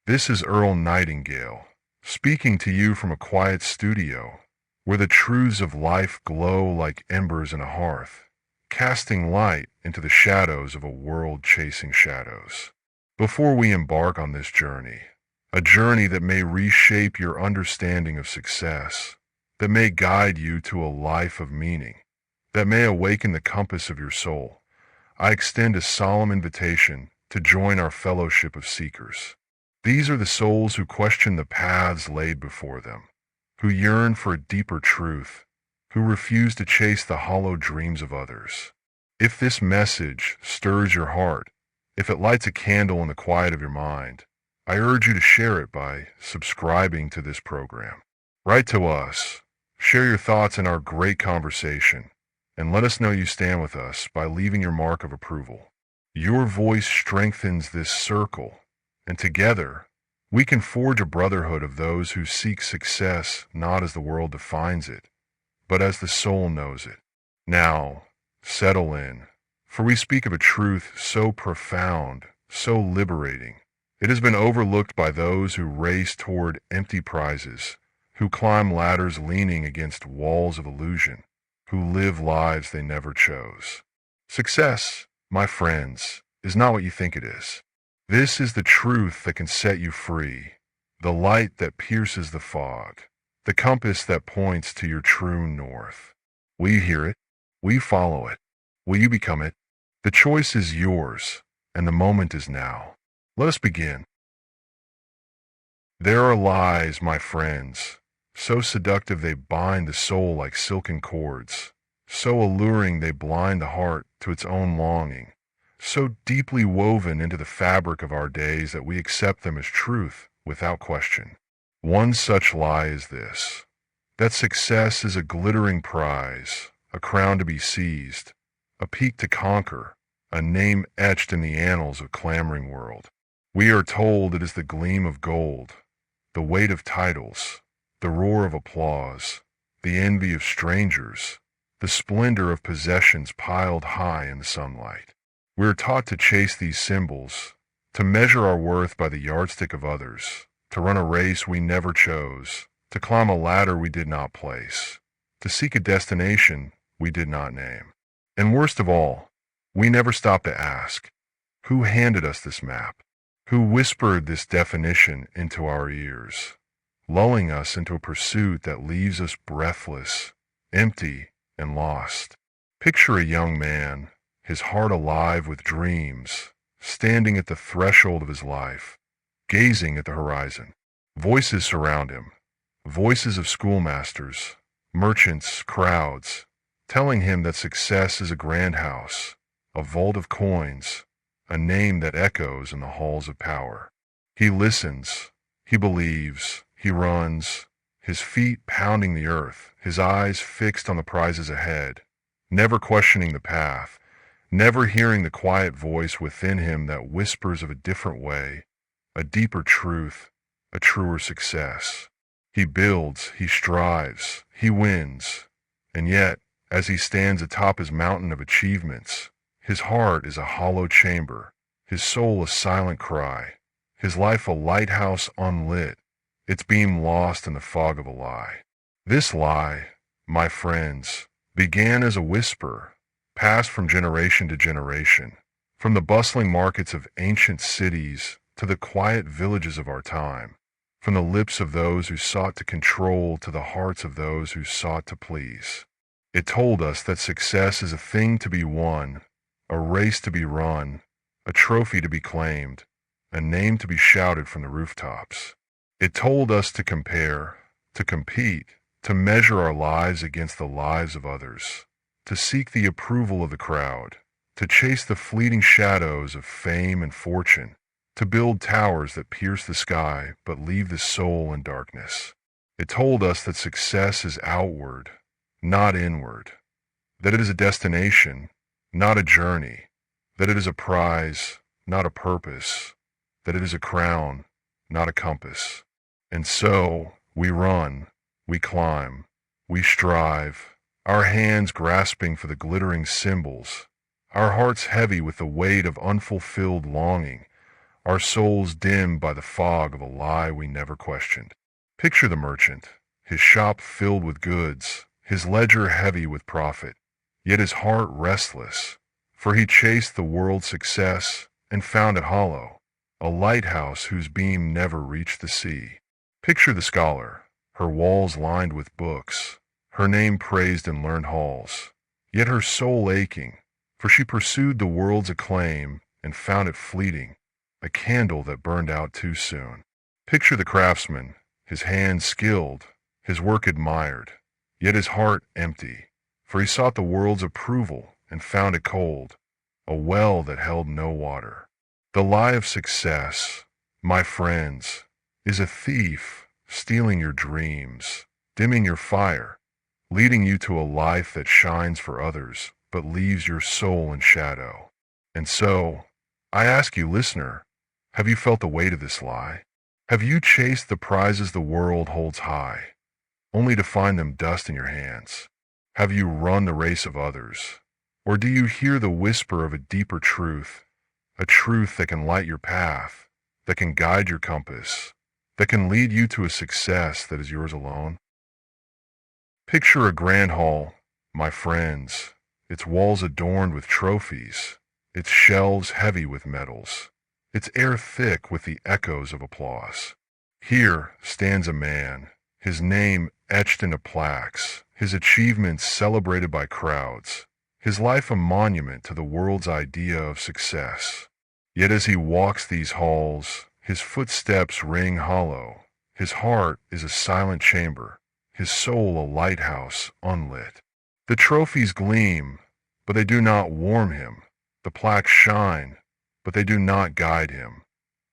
This is Earl Nightingale, speaking to you from a quiet studio, where the truths of life glow like embers in a hearth, casting light into the shadows of a world chasing shadows. Before we embark on this journey, a journey that may reshape your understanding of success, that may guide you to a life of meaning, that may awaken the compass of your soul, I extend a solemn invitation to join our fellowship of seekers. These are the souls who question the paths laid before them, who yearn for a deeper truth, who refuse to chase the hollow dreams of others. If this message stirs your heart, if it lights a candle in the quiet of your mind, I urge you to share it by subscribing to this program. Write to us, share your thoughts in our great conversation, and let us know you stand with us by leaving your mark of approval. Your voice strengthens this circle, and together, we can forge a brotherhood of those who seek success not as the world defines it, but as the soul knows it. Now, settle in, for we speak of a truth so profound, so liberating. It has been overlooked by those who race toward empty prizes, who climb ladders leaning against walls of illusion, who live lives they never chose. Success, my friends, is not what you think it is. This is the truth that can set you free, the light that pierces the fog, the compass that points to your true north. Will you hear it? Will you follow it? Will you become it? The choice is yours, and the moment is now. Let us begin. There are lies, my friends, so seductive they bind the soul like silken cords, so alluring they blind the heart to its own longing, so deeply woven into the fabric of our days that we accept them as truth without question. One such lie is this, that success is a glittering prize, a crown to be seized, a peak to conquer, a name etched in the annals of clamoring world. We are told it is the gleam of gold, the weight of titles, the roar of applause, the envy of strangers, the splendor of possessions piled high in the sunlight. We are taught to chase these symbols, to measure our worth by the yardstick of others, to run a race we never chose, to climb a ladder we did not place, to seek a destination we did not name. And worst of all, we never stop to ask, who handed us this map? Who whispered this definition into our ears, lulling us into a pursuit that leaves us breathless, empty, and lost? Picture a young man, his heart alive with dreams, standing at the threshold of his life, gazing at the horizon. Voices surround him, voices of schoolmasters, merchants, crowds, telling him that success is a grand house, a vault of coins, a name that echoes in the halls of power. He listens, he believes, he runs, his feet pounding the earth, his eyes fixed on the prizes ahead, never questioning the path, never hearing the quiet voice within him that whispers of a different way, a deeper truth, a truer success. He builds, he strives, he wins, and yet, as he stands atop his mountain of achievements, his heart is a hollow chamber, his soul a silent cry, his life a lighthouse unlit, its beam lost in the fog of a lie. This lie, my friends, began as a whisper, passed from generation to generation, from the bustling markets of ancient cities to the quiet villages of our time, from the lips of those who sought to control to the hearts of those who sought to please. It told us that success is a thing to be won, a race to be run, a trophy to be claimed, a name to be shouted from the rooftops. It told us to compare, to compete, to measure our lives against the lives of others, to seek the approval of the crowd, to chase the fleeting shadows of fame and fortune, to build towers that pierce the sky but leave the soul in darkness. It told us that success is outward, not inward, that it is a destination, not a journey, that it is a prize, not a purpose, that it is a crown, not a compass. And so, we run, we climb, we strive, our hands grasping for the glittering symbols, our hearts heavy with the weight of unfulfilled longing, our souls dimmed by the fog of a lie we never questioned. Picture the merchant, his shop filled with goods, his ledger heavy with profit, yet his heart restless, for he chased the world's success and found it hollow, a lighthouse whose beam never reached the sea. Picture the scholar, her walls lined with books, her name praised in learned halls, yet her soul aching, for she pursued the world's acclaim and found it fleeting, a candle that burned out too soon. Picture the craftsman, his hands skilled, his work admired, yet his heart empty, for he sought the world's approval and found it cold, a well that held no water. The lie of success, my friends, is a thief stealing your dreams, dimming your fire, leading you to a life that shines for others but leaves your soul in shadow. And so, I ask you, listener, have you felt the weight of this lie? Have you chased the prizes the world holds high, only to find them dust in your hands? Have you run the race of others? Or do you hear the whisper of a deeper truth, a truth that can light your path, that can guide your compass, that can lead you to a success that is yours alone? Picture a grand hall, my friends, its walls adorned with trophies, its shelves heavy with medals, its air thick with the echoes of applause. Here stands a man, his name etched into plaques, his achievements celebrated by crowds, his life a monument to the world's idea of success. Yet as he walks these halls, his footsteps ring hollow, his heart is a silent chamber, his soul a lighthouse unlit. The trophies gleam, but they do not warm him. The plaques shine, but they do not guide him.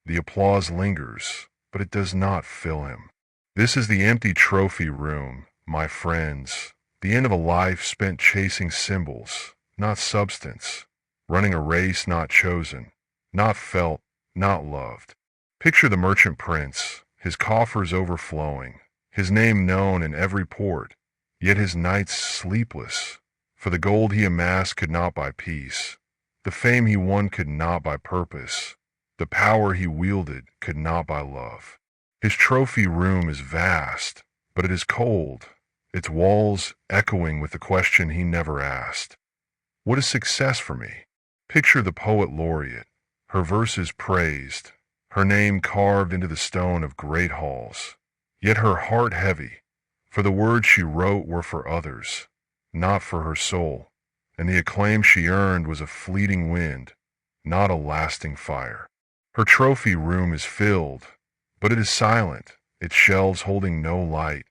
The applause lingers, but it does not fill him. This is the empty trophy room, my friends, the end of a life spent chasing symbols, not substance, running a race not chosen, not felt, not loved. Picture the merchant prince, his coffers overflowing, his name known in every port, yet his nights sleepless, for the gold he amassed could not buy peace. The fame he won could not buy purpose. The power he wielded could not buy love. His trophy room is vast, but it is cold, its walls echoing with the question he never asked. What is success for me? Picture the poet laureate, her verses praised, her name carved into the stone of great halls, yet her heart heavy, for the words she wrote were for others, not for her soul. And the acclaim she earned was a fleeting wind, not a lasting fire. Her trophy room is filled, but it is silent, its shelves holding no light,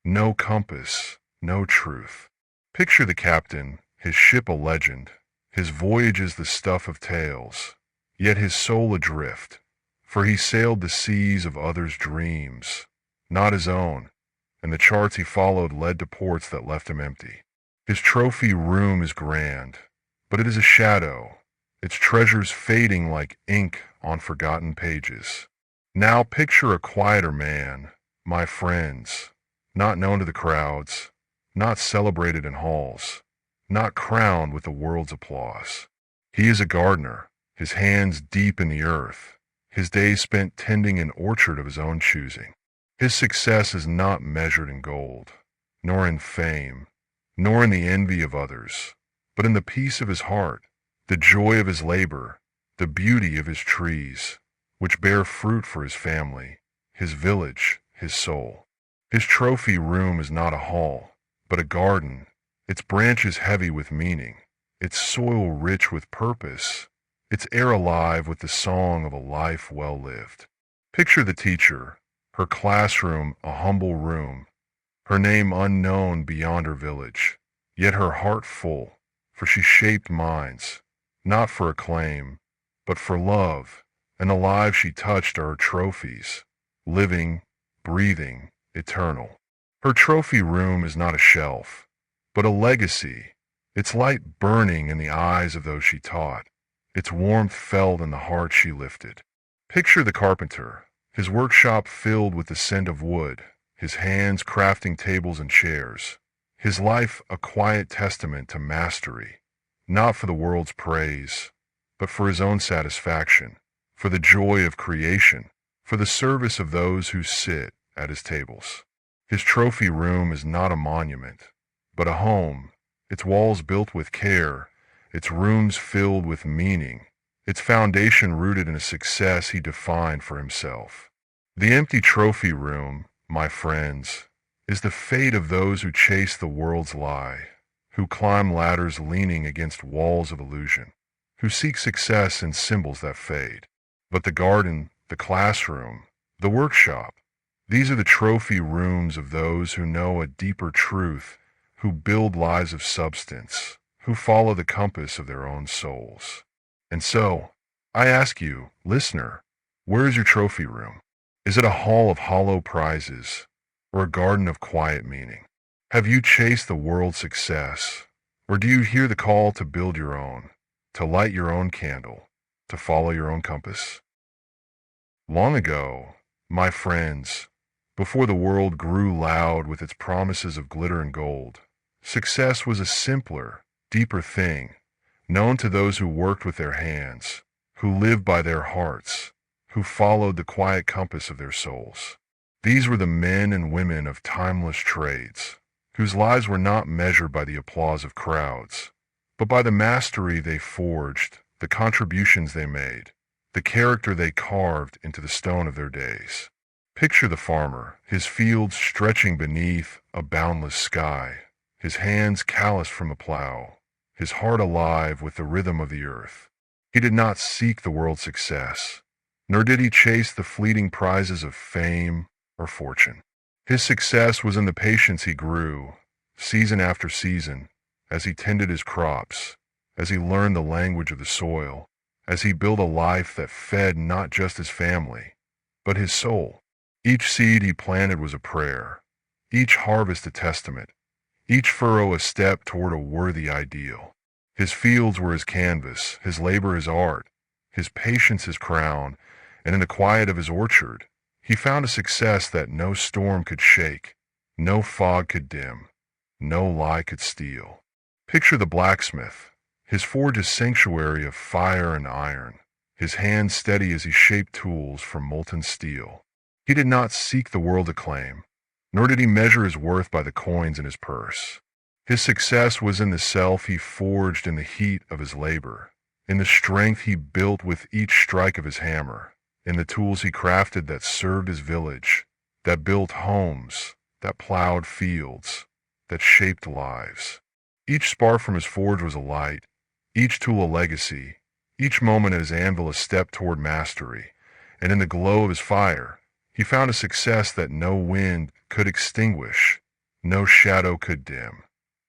no compass, no truth. Picture the captain, his ship a legend, his voyage is the stuff of tales, yet his soul adrift, for he sailed the seas of others' dreams, not his own, and the charts he followed led to ports that left him empty. His trophy room is grand, but it is a shadow, its treasures fading like ink on forgotten pages. Now picture a quieter man, my friends, not known to the crowds, not celebrated in halls, not crowned with the world's applause. He is a gardener, his hands deep in the earth, his days spent tending an orchard of his own choosing. His success is not measured in gold, nor in fame, nor in the envy of others, but in the peace of his heart, the joy of his labor, the beauty of his trees, which bear fruit for his family, his village, his soul. His trophy room is not a hall, but a garden, its branches heavy with meaning, its soil rich with purpose, its air alive with the song of a life well lived. Picture the teacher, her classroom a humble room, her name unknown beyond her village, yet her heart full, for she shaped minds, not for acclaim, but for love, and the lives she touched are her trophies, living, breathing, eternal. Her trophy room is not a shelf, but a legacy, its light burning in the eyes of those she taught, its warmth felt in the heart she lifted. Picture the carpenter, his workshop filled with the scent of wood, his hands crafting tables and chairs, his life a quiet testament to mastery, not for the world's praise, but for his own satisfaction, for the joy of creation, for the service of those who sit at his tables. His trophy room is not a monument, but a home, its walls built with care, its rooms filled with meaning, its foundation rooted in a success he defined for himself. The empty trophy room, my friends, is the fate of those who chase the world's lie, who climb ladders leaning against walls of illusion, who seek success in symbols that fade. But the garden, the classroom, the workshop, these are the trophy rooms of those who know a deeper truth, who build lives of substance, who follow the compass of their own souls. And so, I ask you, listener, where is your trophy room? Is it a hall of hollow prizes, or a garden of quiet meaning? Have you chased the world's success, or do you hear the call to build your own, to light your own candle, to follow your own compass? Long ago, my friends, before the world grew loud with its promises of glitter and gold, success was a simpler, deeper thing, known to those who worked with their hands, who lived by their hearts, who followed the quiet compass of their souls. These were the men and women of timeless trades, whose lives were not measured by the applause of crowds, but by the mastery they forged, the contributions they made, the character they carved into the stone of their days. Picture the farmer, his fields stretching beneath a boundless sky, his hands calloused from the plow, his heart alive with the rhythm of the earth. He did not seek the world's success, nor did he chase the fleeting prizes of fame or fortune. His success was in the patience he grew, season after season, as he tended his crops, as he learned the language of the soil, as he built a life that fed not just his family, but his soul. Each seed he planted was a prayer, each harvest a testament, each furrow a step toward a worthy ideal. His fields were his canvas, his labor his art, his patience his crown, and in the quiet of his orchard, he found a success that no storm could shake, no fog could dim, no lie could steal. Picture the blacksmith, his forge a sanctuary of fire and iron, his hands steady as he shaped tools from molten steel. He did not seek the world acclaim, nor did he measure his worth by the coins in his purse. His success was in the self he forged in the heat of his labor, in the strength he built with each strike of his hammer, in the tools he crafted that served his village, that built homes, that plowed fields, that shaped lives. Each spark from his forge was a light, each tool a legacy, each moment at his anvil a step toward mastery, and in the glow of his fire, he found a success that no wind could extinguish, no shadow could dim,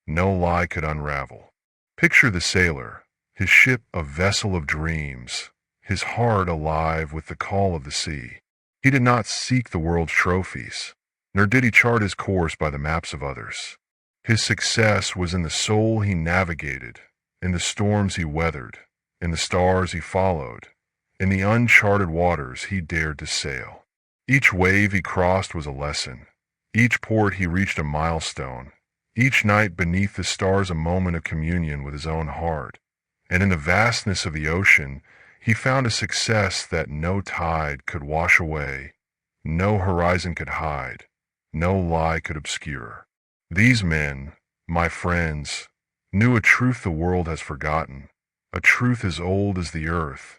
no lie could unravel. Picture the sailor, his ship a vessel of dreams, his heart alive with the call of the sea. He did not seek the world's trophies, nor did he chart his course by the maps of others. His success was in the soul he navigated, in the storms he weathered, in the stars he followed, in the uncharted waters he dared to sail. Each wave he crossed was a lesson. Each port he reached a milestone. Each night beneath the stars a moment of communion with his own heart. And in the vastness of the ocean, he found a success that no tide could wash away, no horizon could hide, no lie could obscure. These men, my friends, knew a truth the world has forgotten, a truth as old as the earth,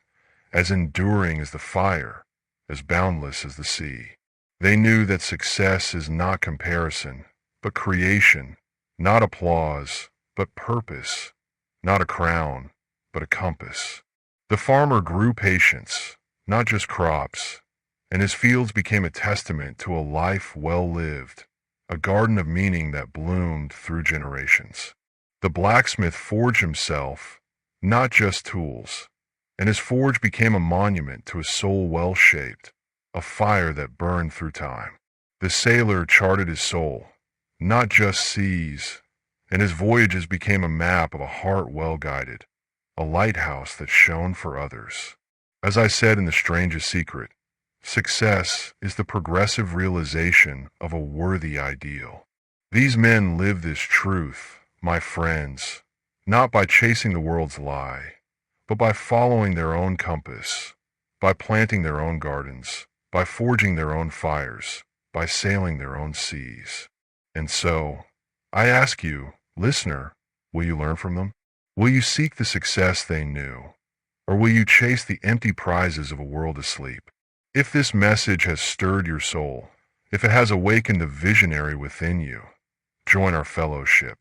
as enduring as the fire, as boundless as the sea. They knew that success is not comparison, but creation, not applause, but purpose, not a crown, but a compass. The farmer grew patience, not just crops, and his fields became a testament to a life well lived, a garden of meaning that bloomed through generations. The blacksmith forged himself, not just tools, and his forge became a monument to a soul well shaped, a fire that burned through time. The sailor charted his soul, not just seas, and his voyages became a map of a heart well guided, a lighthouse that shone for others. As I said in The Strangest Secret, success is the progressive realization of a worthy ideal. These men live this truth, my friends, not by chasing the world's lie, but by following their own compass, by planting their own gardens, by forging their own fires, by sailing their own seas. And so, I ask you, listener, will you learn from them? Will you seek the success they knew? Or will you chase the empty prizes of a world asleep? If this message has stirred your soul, if it has awakened the visionary within you, join our fellowship.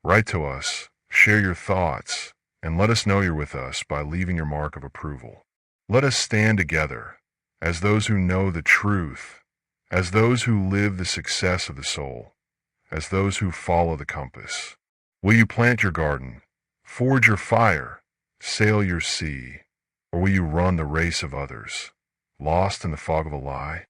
Write to us, share your thoughts, and let us know you're with us by leaving your mark of approval. Let us stand together as those who know the truth, as those who live the success of the soul, as those who follow the compass. Will you plant your garden, forge your fire, sail your sea, or will you run the race of others, lost in the fog of a lie?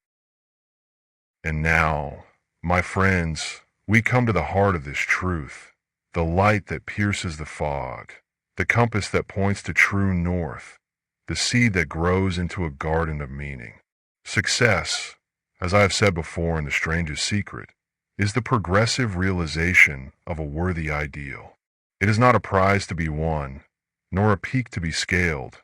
And now, my friends, we come to the heart of this truth, the light that pierces the fog, the compass that points to true north, the seed that grows into a garden of meaning. Success, as I have said before in The Strangest Secret, is the progressive realization of a worthy ideal. It is not a prize to be won, nor a peak to be scaled,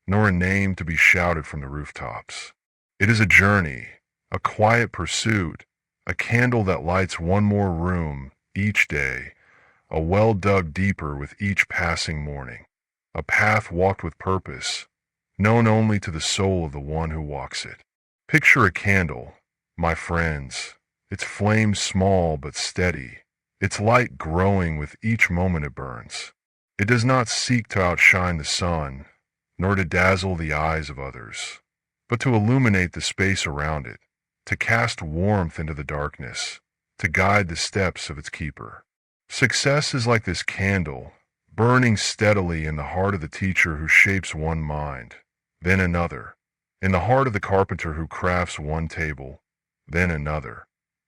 nor a name to be shouted from the rooftops. It is a journey, a quiet pursuit, a candle that lights one more room each day, a well dug deeper with each passing morning, a path walked with purpose, known only to the soul of the one who walks it. Picture a candle, my friends, its flame small but steady, its light growing with each moment it burns. It does not seek to outshine the sun, nor to dazzle the eyes of others, but to illuminate the space around it, to cast warmth into the darkness, to guide the steps of its keeper. Success is like this candle, burning steadily in the heart of the teacher who shapes one mind, then another, in the heart of the carpenter who crafts one table, then another,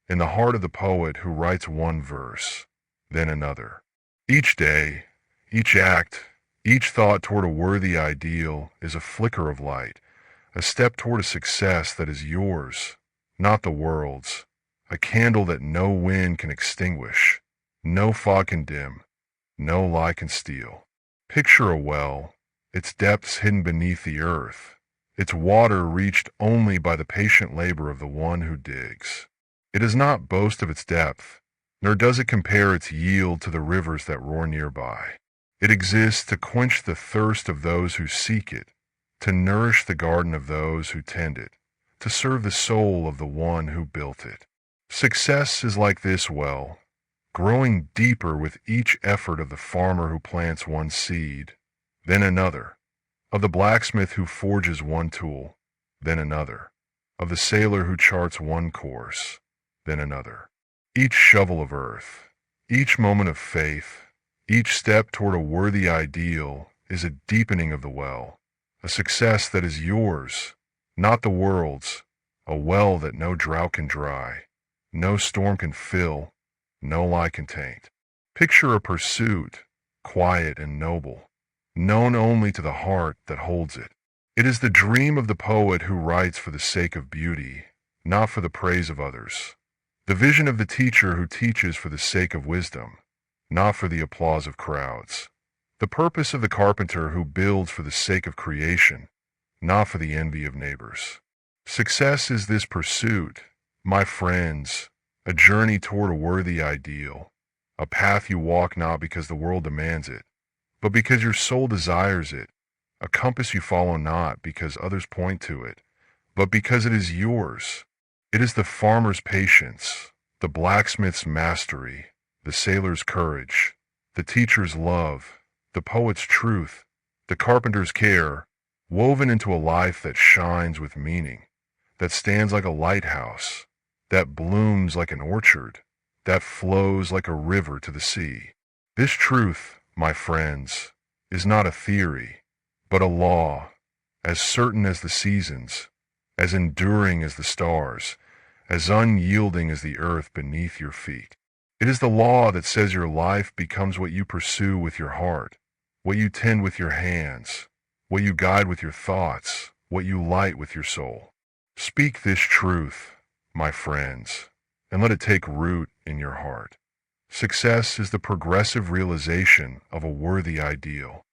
in the heart of the poet who writes one verse, then another. Each day, each act, each thought toward a worthy ideal is a flicker of light, a step toward a success that is yours, not the world's, a candle that no wind can extinguish, no fog can dim, no lie can steal. Picture a well, its depths hidden beneath the earth, its water reached only by the patient labor of the one who digs. It does not boast of its depth, nor does it compare its yield to the rivers that roar nearby. It exists to quench the thirst of those who seek it, to nourish the garden of those who tend it, to serve the soul of the one who built it. Success is like this well, growing deeper with each effort of the farmer who plants one seed, then another, of the blacksmith who forges one tool, then another, of the sailor who charts one course, then another. Each shovel of earth, each moment of faith, each step toward a worthy ideal is a deepening of the well, a success that is yours, not the world's, a well that no drought can dry, no storm can fill, no lie can taint. Picture a pursuit, quiet and noble, known only to the heart that holds it. It is the dream of the poet who writes for the sake of beauty, not for the praise of others. The vision of the teacher who teaches for the sake of wisdom, not for the applause of crowds. The purpose of the carpenter who builds for the sake of creation, not for the envy of neighbors. Success is this pursuit, my friends, a journey toward a worthy ideal, a path you walk not because the world demands it, but because your soul desires it, a compass you follow not because others point to it, but because it is yours. It is the farmer's patience, the blacksmith's mastery, the sailor's courage, the teacher's love, the poet's truth, the carpenter's care, woven into a life that shines with meaning, that stands like a lighthouse, that blooms like an orchard, that flows like a river to the sea. This truth, my friends, is not a theory, but a law, as certain as the seasons, as enduring as the stars, as unyielding as the earth beneath your feet. It is the law that says your life becomes what you pursue with your heart, what you tend with your hands, what you guide with your thoughts, what you light with your soul. Speak this truth, my friends, and let it take root in your heart. Success is the progressive realization of a worthy ideal.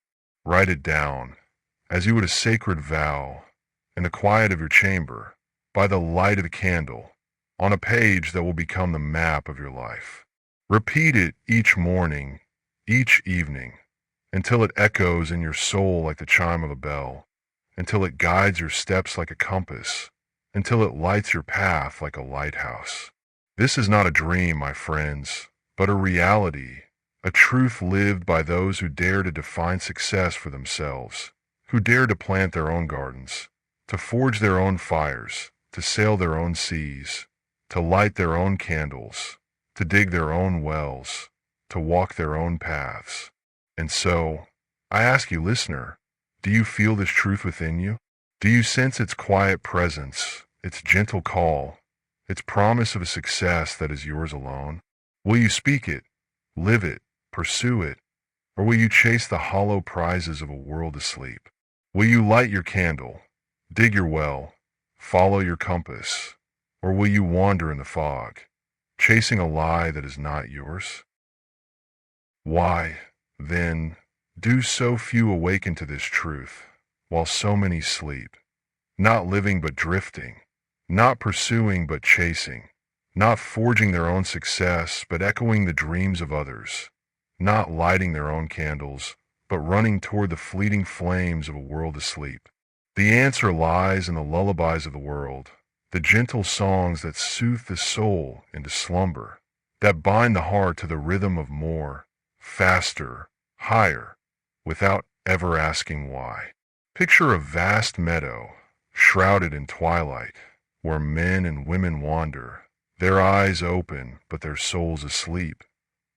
Write it down, as you would a sacred vow, in the quiet of your chamber, by the light of the candle, on a page that will become the map of your life. Repeat it each morning, each evening, until it echoes in your soul like the chime of a bell, until it guides your steps like a compass, until it lights your path like a lighthouse. This is not a dream, my friends, but a reality, a truth lived by those who dare to define success for themselves, who dare to plant their own gardens, to forge their own fires, to sail their own seas, to light their own candles, to dig their own wells, to walk their own paths. And so, I ask you, listener, do you feel this truth within you? Do you sense its quiet presence, its gentle call, its promise of a success that is yours alone? Will you speak it, live it, pursue it, or will you chase the hollow prizes of a world asleep? Will you light your candle, dig your well, follow your compass, or will you wander in the fog, chasing a lie that is not yours? Why, then, do so few awaken to this truth, while so many sleep, not living but drifting, not pursuing but chasing, not forging their own success but echoing the dreams of others, not lighting their own candles but running toward the fleeting flames of a world asleep? The answer lies in the lullabies of the world, the gentle songs that soothe the soul into slumber, that bind the heart to the rhythm of more, faster, higher, without ever asking why. Picture a vast meadow, shrouded in twilight, where men and women wander, their eyes open but their souls asleep,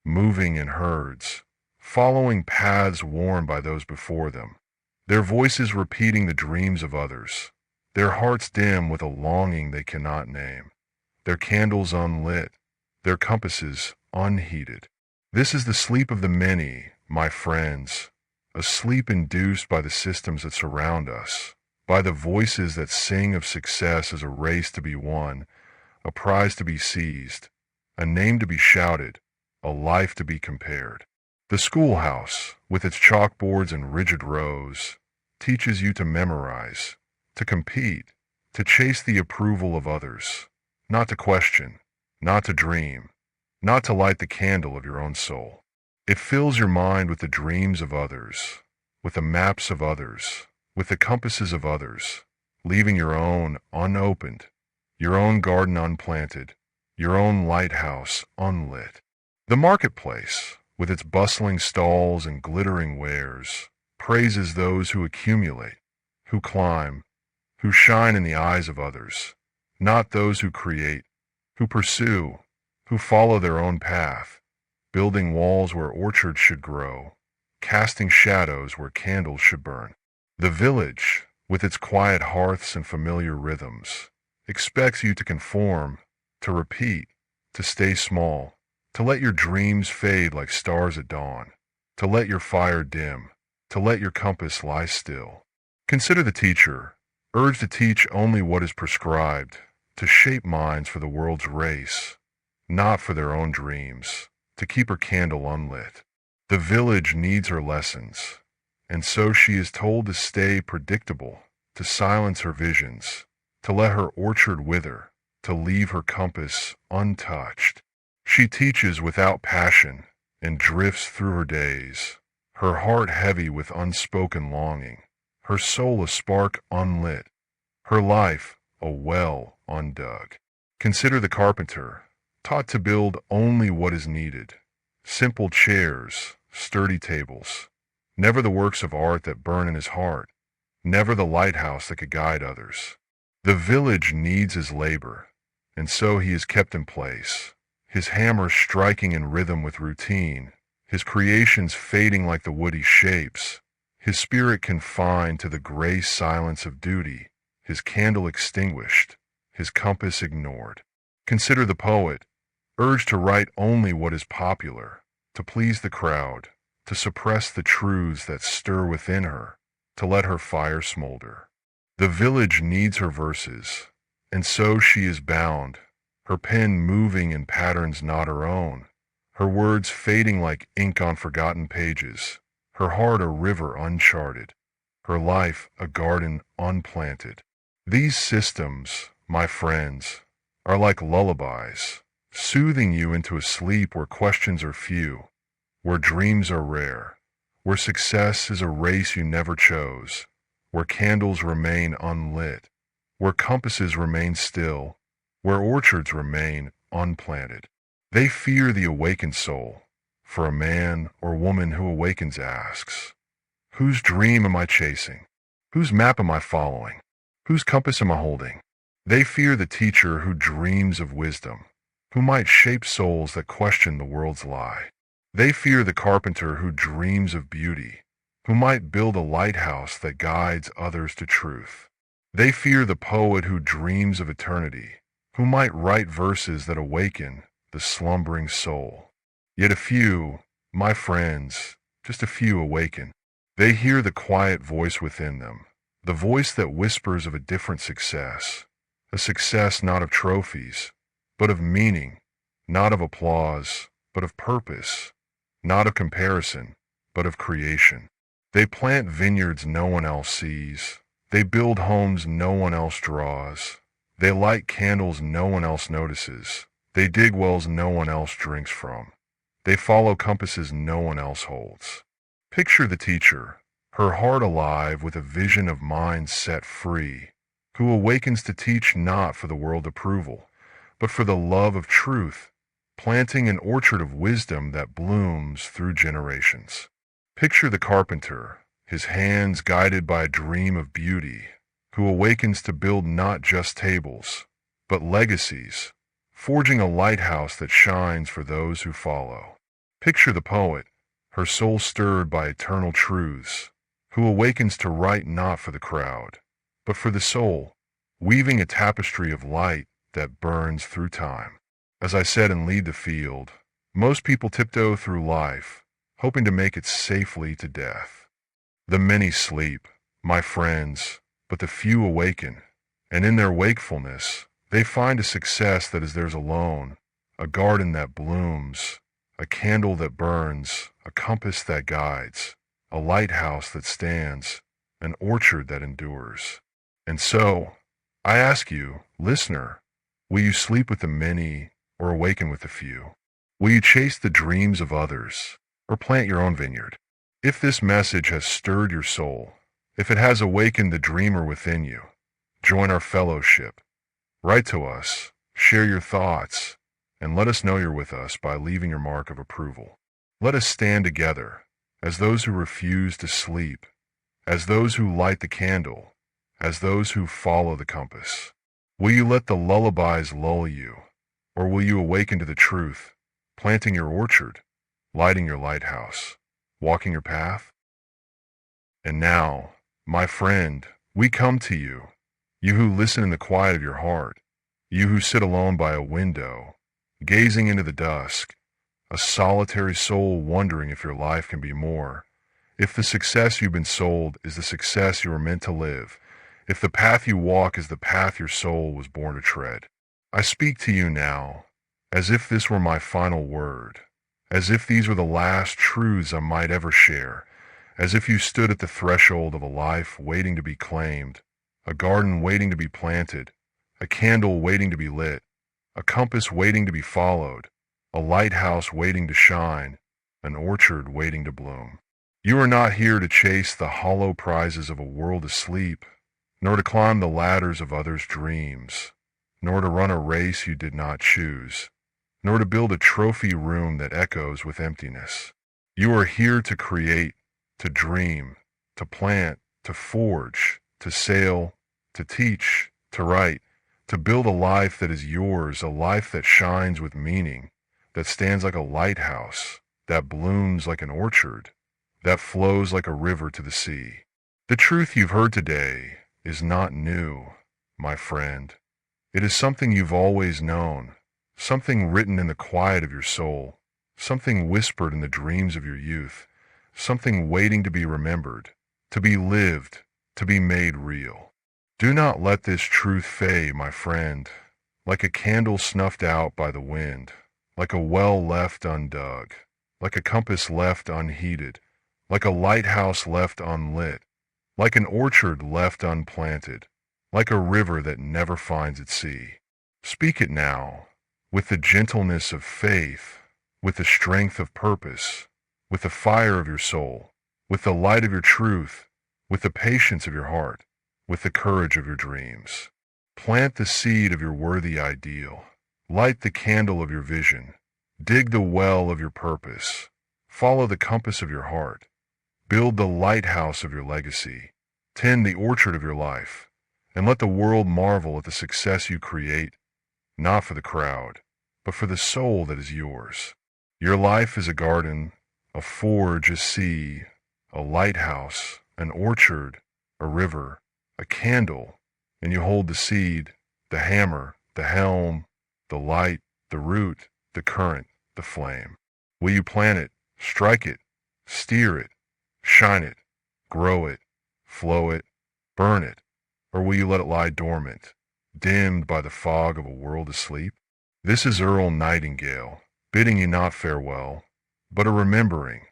moving in herds, following paths worn by those before them, their voices repeating the dreams of others, their hearts dim with a longing they cannot name, their candles unlit, their compasses unheeded. This is the sleep of the many, my friends, a sleep induced by the systems that surround us, by the voices that sing of success as a race to be won, a prize to be seized, a name to be shouted, a life to be compared. The schoolhouse, with its chalkboards and rigid rows, teaches you to memorize, to compete, to chase the approval of others, not to question, not to dream, not to light the candle of your own soul. It fills your mind with the dreams of others, with the maps of others, with the compasses of others, leaving your own unopened, your own garden unplanted, your own lighthouse unlit. The marketplace, with its bustling stalls and glittering wares, praises those who accumulate, who climb, who shine in the eyes of others, not those who create, who pursue, who follow their own path, building walls where orchards should grow, casting shadows where candles should burn. The village, with its quiet hearths and familiar rhythms, expects you to conform, to repeat, to stay small, to let your dreams fade like stars at dawn, to let your fire dim, to let your compass lie still. Consider the teacher, urged to teach only what is prescribed, to shape minds for the world's race, not for their own dreams, to keep her candle unlit. The village needs her lessons, and so she is told to stay predictable, to silence her visions, to let her orchard wither, to leave her compass untouched. She teaches without passion and drifts through her days, her heart heavy with unspoken longing, her soul a spark unlit, her life a well undug. Consider the carpenter, taught to build only what is needed, simple chairs, sturdy tables, never the works of art that burn in his heart, never the lighthouse that could guide others. The village needs his labor, and so he is kept in place, his hammer striking in rhythm with routine, his creations fading like the wood he shapes, his spirit confined to the gray silence of duty, his candle extinguished, his compass ignored. Consider the poet, urged to write only what is popular, to please the crowd, to suppress the truths that stir within her, to let her fire smolder. The village needs her verses, and so she is bound, her pen moving in patterns not her own, her words fading like ink on forgotten pages, her heart a river uncharted, her life a garden unplanted. These systems, my friends, are like lullabies, soothing you into a sleep where questions are few, where dreams are rare, where success is a race you never chose, where candles remain unlit, where compasses remain still, where orchards remain unplanted. They fear the awakened soul, for a man or woman who awakens asks, whose dream am I chasing? Whose map am I following? Whose compass am I holding? They fear the teacher who dreams of wisdom, who might shape souls that question the world's lie. They fear the carpenter who dreams of beauty, who might build a lighthouse that guides others to truth. They fear the poet who dreams of eternity, who might write verses that awaken the slumbering soul. Yet a few, my friends, just a few awaken. They hear the quiet voice within them, the voice that whispers of a different success, a success not of trophies, but of meaning, not of applause, but of purpose, not of comparison, but of creation. They plant vineyards no one else sees. They build homes no one else draws. They light candles no one else notices. They dig wells no one else drinks from. They follow compasses no one else holds. Picture the teacher, her heart alive with a vision of mind set free, who awakens to teach not for the world approval, but for the love of truth, planting an orchard of wisdom that blooms through generations. Picture the carpenter, his hands guided by a dream of beauty, who awakens to build not just tables, but legacies, forging a lighthouse that shines for those who follow. Picture the poet, her soul stirred by eternal truths, who awakens to write not for the crowd, but for the soul, weaving a tapestry of light that burns through time. As I said in Lead the Field, most people tiptoe through life, hoping to make it safely to death. The many sleep, my friends, but the few awaken, and in their wakefulness, they find a success that is theirs alone, a garden that blooms, a candle that burns, a compass that guides, a lighthouse that stands, an orchard that endures. And so, I ask you, listener, will you sleep with the many or awaken with the few? Will you chase the dreams of others or plant your own vineyard? If this message has stirred your soul, if it has awakened the dreamer within you, join our fellowship. Write to us, share your thoughts, and let us know you're with us by leaving your mark of approval. Let us stand together as those who refuse to sleep, as those who light the candle, as those who follow the compass. Will you let the lullabies lull you, or will you awaken to the truth, planting your orchard, lighting your lighthouse, walking your path? And now, my friend, we come to you, you who listen in the quiet of your heart, you who sit alone by a window, gazing into the dusk, a solitary soul wondering if your life can be more, if the success you've been sold is the success you were meant to live, if the path you walk is the path your soul was born to tread. I speak to you now, as if this were my final word, as if these were the last truths I might ever share, as if you stood at the threshold of a life waiting to be claimed, a garden waiting to be planted, a candle waiting to be lit, a compass waiting to be followed, a lighthouse waiting to shine, an orchard waiting to bloom. You are not here to chase the hollow prizes of a world asleep, nor to climb the ladders of others' dreams, nor to run a race you did not choose, nor to build a trophy room that echoes with emptiness. You are here to create, to dream, to plant, to forge, to sail, to teach, to write, to build a life that is yours, a life that shines with meaning, that stands like a lighthouse, that blooms like an orchard, that flows like a river to the sea. The truth you've heard today is not new, my friend. It is something you've always known, something written in the quiet of your soul, something whispered in the dreams of your youth, something waiting to be remembered, to be lived, to be made real. Do not let this truth fade, my friend, like a candle snuffed out by the wind, like a well left undug, like a compass left unheeded, like a lighthouse left unlit, like an orchard left unplanted, like a river that never finds its sea. Speak it now, with the gentleness of faith, with the strength of purpose, with the fire of your soul, with the light of your truth, with the patience of your heart, with the courage of your dreams. Plant the seed of your worthy ideal. Light the candle of your vision. Dig the well of your purpose. Follow the compass of your heart. Build the lighthouse of your legacy. Tend the orchard of your life. And let the world marvel at the success you create, not for the crowd, but for the soul that is yours. Your life is a garden, a forge, a sea, a lighthouse, an orchard, a river, a candle, and you hold the seed, the hammer, the helm, the light, the root, the current, the flame. Will you plant it, strike it, steer it, shine it, grow it, flow it, burn it, or will you let it lie dormant, dimmed by the fog of a world asleep? This is Earl Nightingale, bidding you not farewell, but a remembering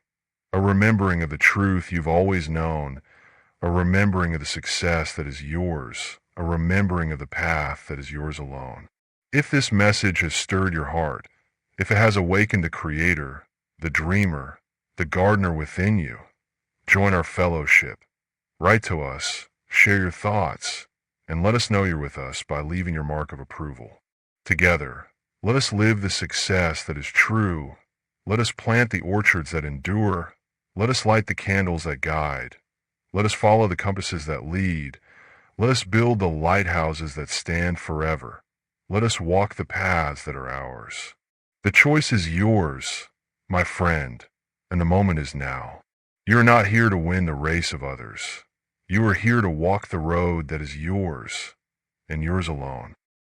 of the truth you've always known, a remembering of the success that is yours, a remembering of the path that is yours alone. If this message has stirred your heart, if it has awakened the creator, the dreamer, the gardener within you, join our fellowship. Write to us, share your thoughts, and let us know you're with us by leaving your mark of approval. Together, let us live the success that is true. Let us plant the orchards that endure. Let us light the candles that guide. Let us follow the compasses that lead. Let us build the lighthouses that stand forever. Let us walk the paths that are ours. The choice is yours, my friend, and the moment is now. You are not here to win the race of others. You are here to walk the road that is yours, and yours alone.